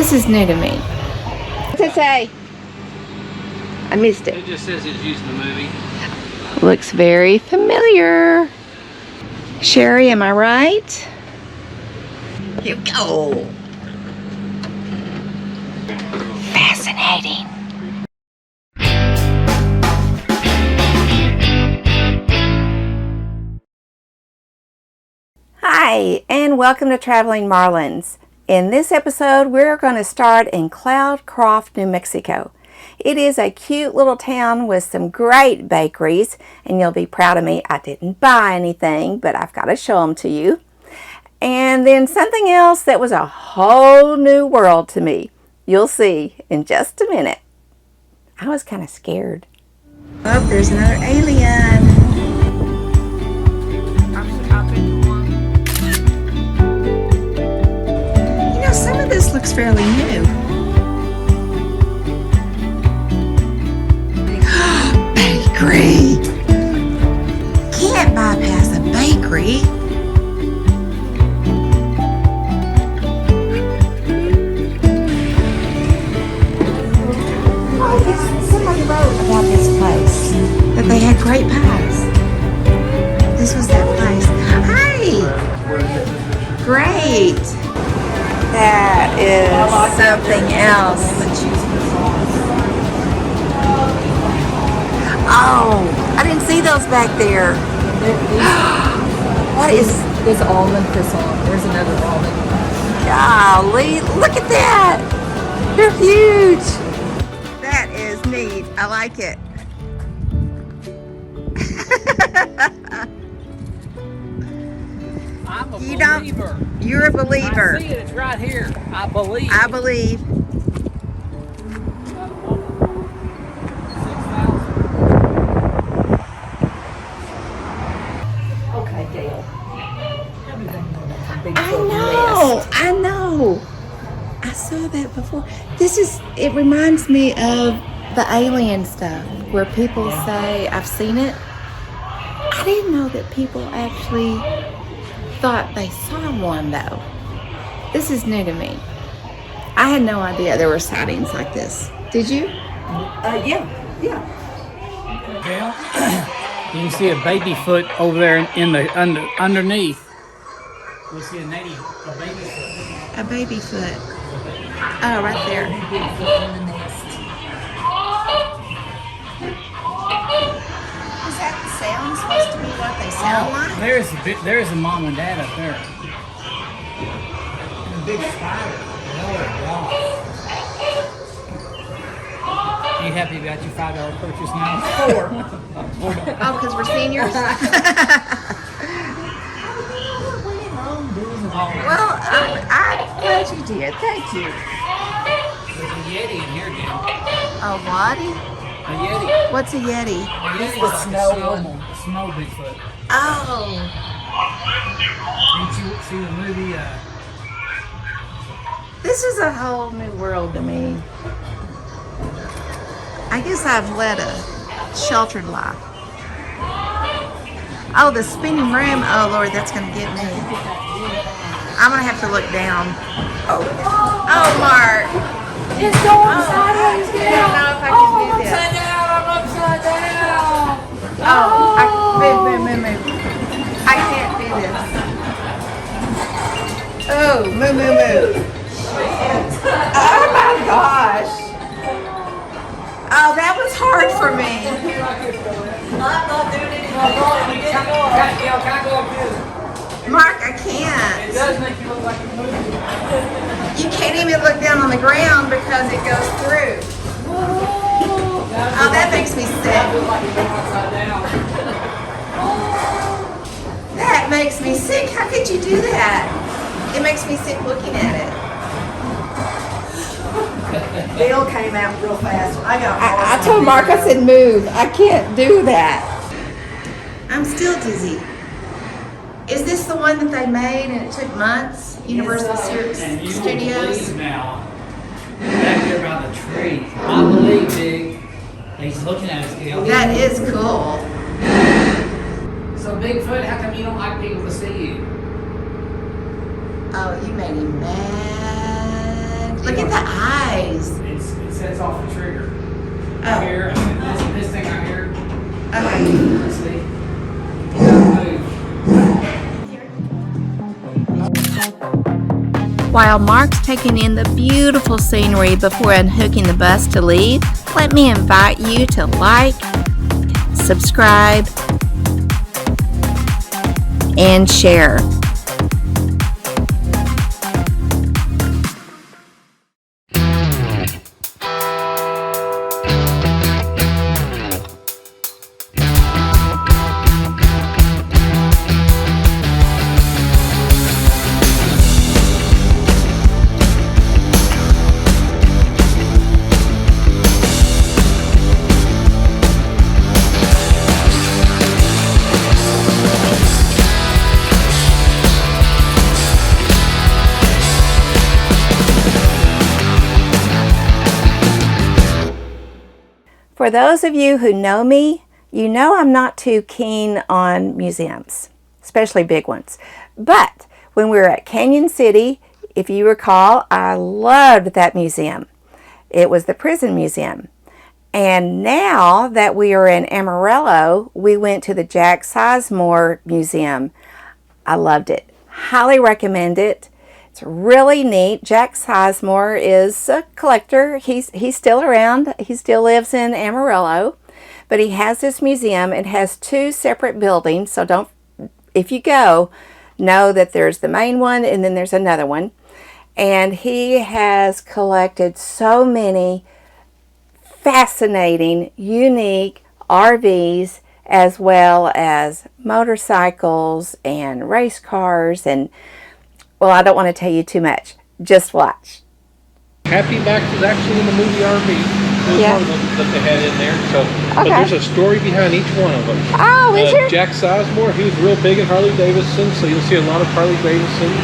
This is new to me. What's it say? I missed it. It just says it's used in the movie. Looks very familiar. Sherry, am I right? Here we go. Fascinating. Hi, and welcome to Traveling Marlins. In this episode, we're going to start in Cloudcroft, New Mexico. It is a cute little town with some great bakeries, and you'll be proud of me. I didn't buy anything, but I've got to show them to you. And then something else that was a whole new world to me. You'll see in just a minute. I was kind of scared. Oh, there's another alien. You know, some of this looks fairly new. Bakery! Can't bypass a bakery. Somebody wrote about this place, that they had great pies. This was that place. Hi! Great! That is something else. Oh, I didn't see those back there. What is... There's almond croissant. There's another almond. Golly, look at that! They're huge! That is neat. I like it. I'm a believer. You're a believer. I see it. It's right here. I believe. I believe. Okay, Dale. I know. I saw that before. It reminds me of the alien stuff where people say, I've seen it. I didn't know that people actually thought they saw one though. This is new to me. I had no idea there were sightings like this. Did you? Yeah. Well, you can see a baby foot over there in the underneath. You'll see a baby foot. A baby foot. Oh, right there. Is that the sound supposed to be what they sound like? There's a mom and dad up there. And a big spider. Oh, God. You happy about your $5 purchase now? $4. Oh, because we're seniors? Well, I'm glad you did. Thank you. There's a Yeti in here, Dan. A what? A Yeti. What's a Yeti? A Yeti is like a snow Bigfoot. Oh. Didn't you see the movie? This is a whole new world to me. I guess I've led a sheltered life. Oh, the spinning room. Oh, Lord, that's going to get me. I'm going to have to look down. Oh, Mark. It's going sideways. I don't know if I can do this. I'm upside down. Move. I can't do this. Oh, move. Oh, my gosh. Oh, that was hard for me. I'm not doing anything. Can I go up here? Mark, I can't. It does make you look like you're moving. You can't even look down on the ground because it goes through. Oh, that makes me sick. That makes me sick. How could you do that? It makes me sick looking at it. Dale came out real fast. I told Mark, I said, move. I can't do that. I'm still dizzy. Is this the one that they made and it took months? Universal Studios? Now, back there by the tree. I believe, Big. He's looking at us, Gail. That is cool. So, Bigfoot, how come you don't like people to see you? Oh, you made him mad. Look at the eyes. It sets off the trigger. Oh. Here, this thing right here. Okay. Let's see. You gotta move. While Mark's taking in the beautiful scenery before unhooking the bus to leave, let me invite you to like, subscribe, and share. For those of you who know me, you know I'm not too keen on museums, especially big ones. But when we were at Canyon City, if you recall, I loved that museum. It was the prison museum. And now that we are in Amarillo, we went to the Jack Sizemore Museum. I loved it. Highly recommend it. It's really neat. Jack Sizemore is a collector. He's still around. He still lives in Amarillo. But he has this museum. It has two separate buildings. So if you go, know that there's the main one and then there's another one. And he has collected so many fascinating, unique RVs as well as motorcycles and race cars and well, I don't want to tell you too much. Just watch. Happy Max is actually in the movie RV. There's one of them that they had in there. So, Okay. But there's a story behind each one of them. Oh, is there? Jack Sizemore, he was real big in Harley Davidson, so you'll see a lot of Harley Davidsons.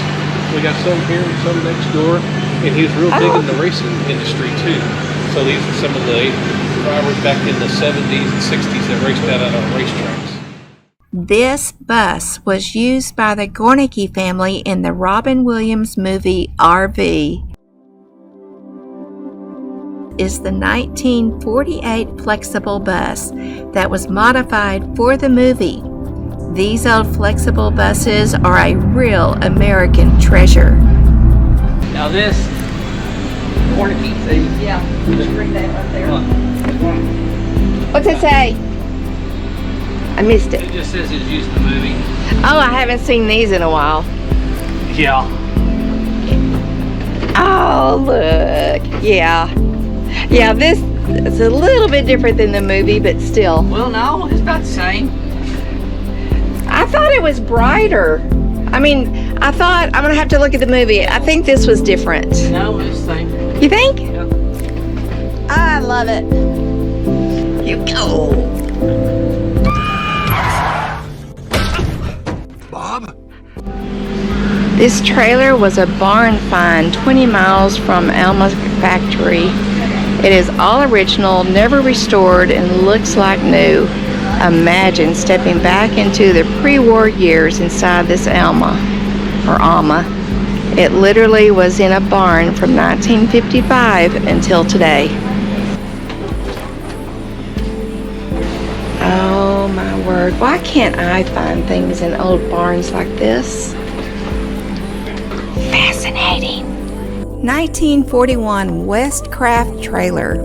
We got some here and some next door. And he was real big in the racing industry too. So these are some of the drivers back in the 70s and 60s that raced out on racetracks. This bus was used by the Gornicki family in the Robin Williams movie RV. Is the 1948 flexible bus that was modified for the movie. These old flexible buses are a real American treasure. Now this, Gornicki, see? Yeah, just bring that up there. What's it say? I missed it. It just says it was used in the movie. Oh, I haven't seen these in a while. Yeah. Oh, look. Yeah. Yeah, this is a little bit different than the movie, but still. Well, no, it's about the same. I thought it was brighter. I mean, I thought, I'm going to have to look at the movie. I think this was different. No, it's the same. You think? Yeah. I love it. You go. Bob? This trailer was a barn find 20 miles from Alma's factory. It is all original, never restored, and looks like new. Imagine stepping back into the pre-war years inside this Alma. It literally was in a barn from 1955 until today. Oh my word, why can't I find things in old barns like this? Fascinating. 1941 Westcraft trailer.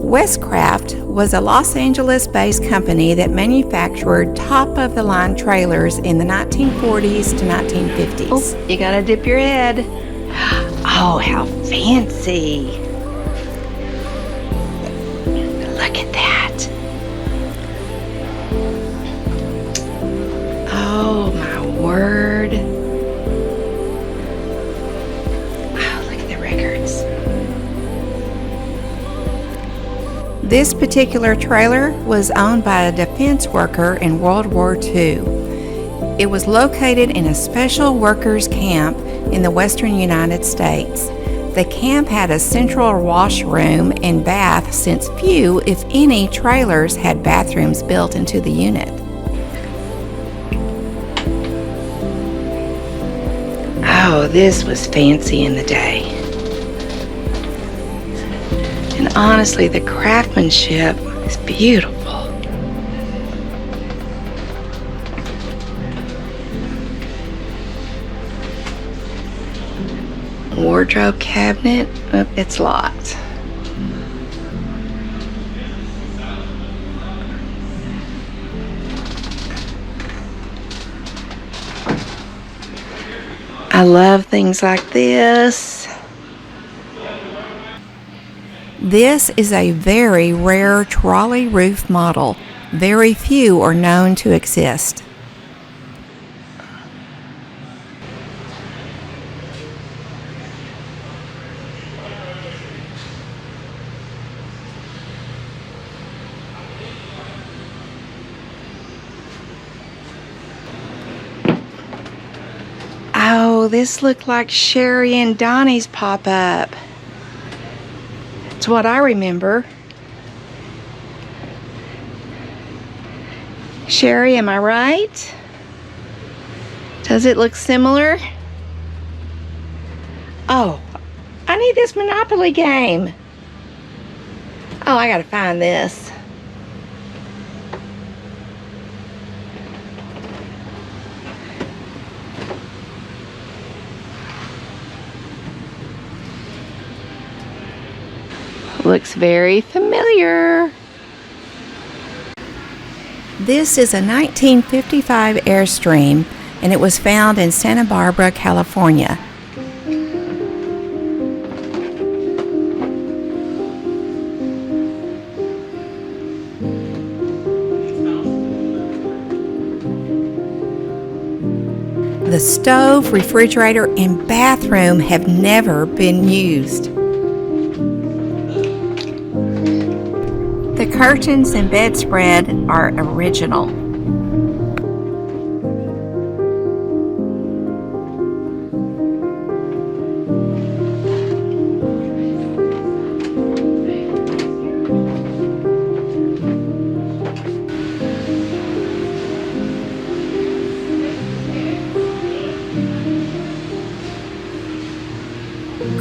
Westcraft was a Los Angeles-based company that manufactured top-of-the-line trailers in the 1940s to 1950s. Oh, you gotta dip your head. Oh, how fancy. Look at that. Oh, my word. Oh, look at the records. This particular trailer was owned by a defense worker in World War II. It was located in a special workers' camp in the western United States. The camp had a central washroom and bath since few, if any, trailers had bathrooms built into the unit. Oh, this was fancy in the day. Honestly, the craftsmanship is beautiful. Wardrobe cabinet, oh, it's locked. I love things like this. This is a very rare trolley roof model. Very few are known to exist. Oh, this looked like Sherry and Donnie's pop-up. It's what I remember. Sherry, am I right? Does it look similar? Oh, I need this Monopoly game. Oh, I gotta find this. Looks very familiar. This is a 1955 Airstream, and it was found in Santa Barbara, California. The stove, refrigerator, and bathroom have never been used. The curtains and bedspread are original.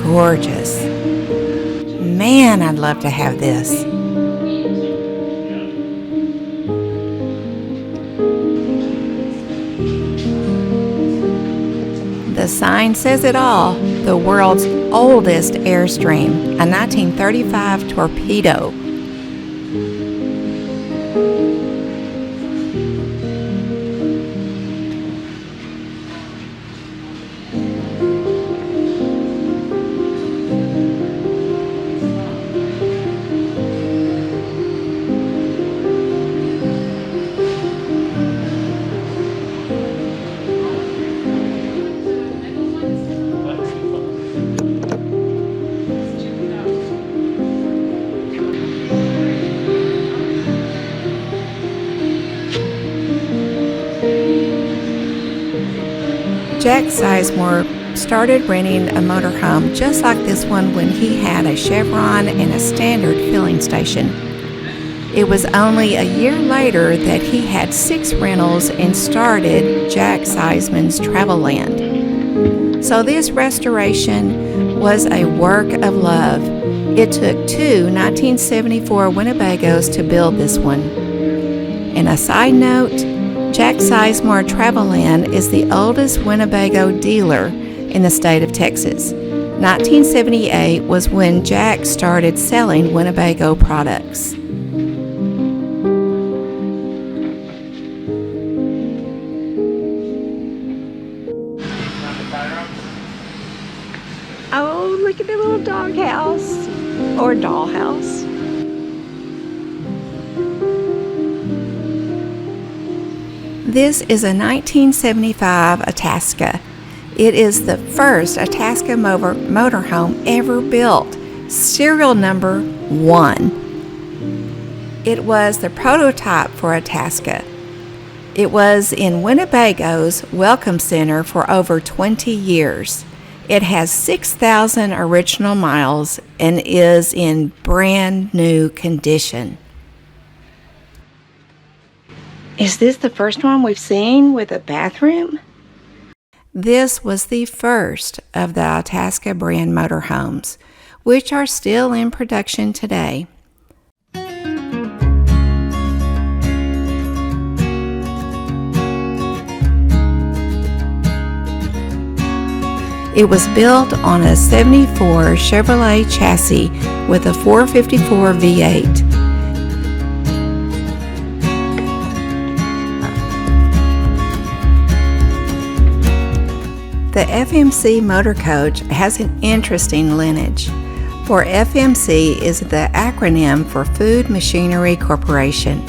Gorgeous. Man, I'd love to have this. The sign says it all. The world's oldest Airstream, a 1935 torpedo. Jack Sisemore started renting a motorhome just like this one when he had a Chevron and a standard filling station. It was only a year later that he had 6 rentals and started Jack Sisemore's Travelland. So this restoration was a work of love. It took 2 1974 Winnebagos to build this one. And a side note, Jack Sisemore Travelland is the oldest Winnebago dealer in the state of Texas. 1978 was when Jack started selling Winnebago products. Oh, look at the little doghouse or dollhouse. This is a 1975 Itasca. It is the first Itasca motorhome ever built, serial number 1. It was the prototype for Itasca. It was in Winnebago's Welcome Center for over 20 years. It has 6,000 original miles and is in brand new condition. Is this the first one we've seen with a bathroom? This was the first of the Itasca brand motorhomes. which are still in production today. It was built on a 74 Chevrolet chassis with a 454 V8. The FMC motor coach has an interesting lineage, for FMC is the acronym for Food Machinery Corporation.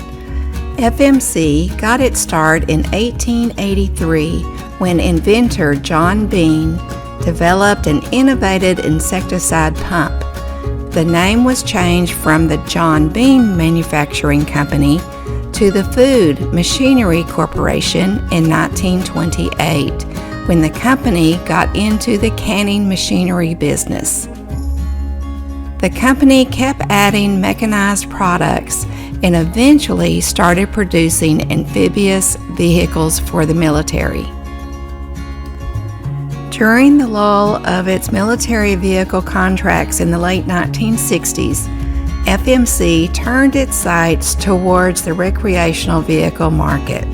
FMC got its start in 1883 when inventor John Bean developed an innovative insecticide pump. The name was changed from the John Bean Manufacturing Company to the Food Machinery Corporation in 1928, when the company got into the canning machinery business. The company kept adding mechanized products and eventually started producing amphibious vehicles for the military. During the lull of its military vehicle contracts in the late 1960s, FMC turned its sights towards the recreational vehicle market.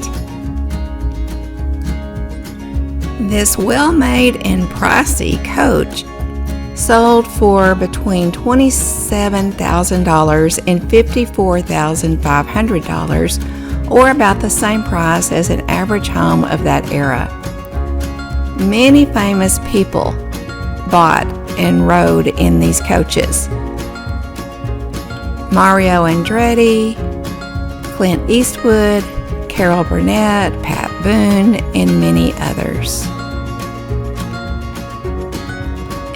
This well-made and pricey coach sold for between $27,000 and $54,500, or about the same price as an average home of that era. Many famous people bought and rode in these coaches. Mario Andretti, Clint Eastwood, Carol Burnett, Pat Boone, and many others.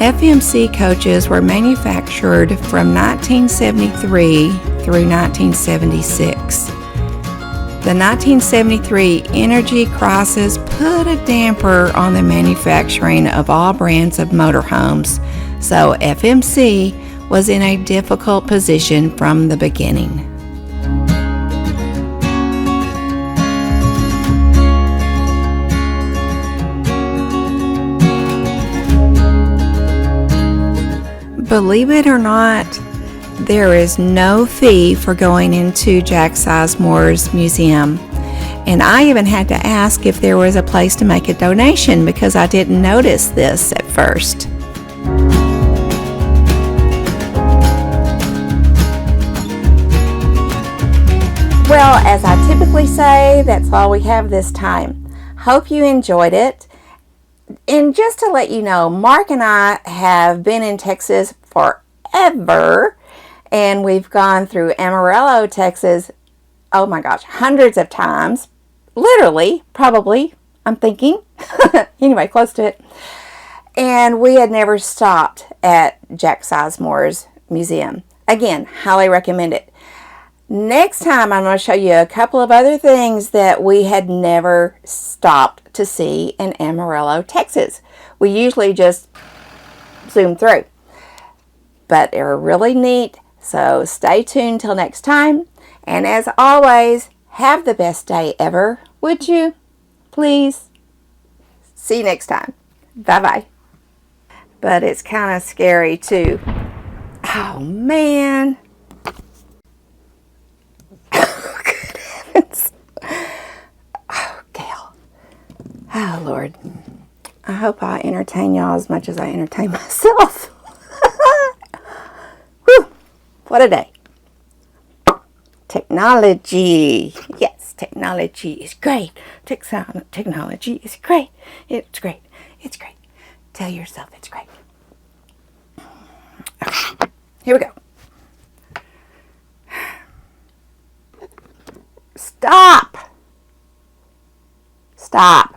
FMC coaches were manufactured from 1973 through 1976. The 1973 energy crisis put a damper on the manufacturing of all brands of motorhomes, so FMC was in a difficult position from the beginning. Believe it or not, there is no fee for going into Jack Sisemore's museum. And I even had to ask if there was a place to make a donation because I didn't notice this at first. Well, as I typically say, that's all we have this time. Hope you enjoyed it. And just to let you know, Mark and I have been in Texas forever. And we've gone through Amarillo, Texas, oh my gosh, hundreds of times. Literally, probably, I'm thinking. Anyway, close to it. And we had never stopped at Jack Sisemore's museum. Again, highly recommend it. Next time, I'm going to show you a couple of other things that we had never stopped to see in Amarillo, Texas. We usually just zoom through. But they're really neat. So stay tuned till next time. And as always, have the best day ever, would you? Please. See you next time. Bye-bye. But it's kind of scary too. Oh, man. Oh, good heavens. Oh, Gail. Oh, Lord. I hope I entertain y'all as much as I entertain myself. What a day. Technology. Yes, technology is great. Technology is great. It's great. It's great. Tell yourself it's great. Okay, here we go. Stop. Stop.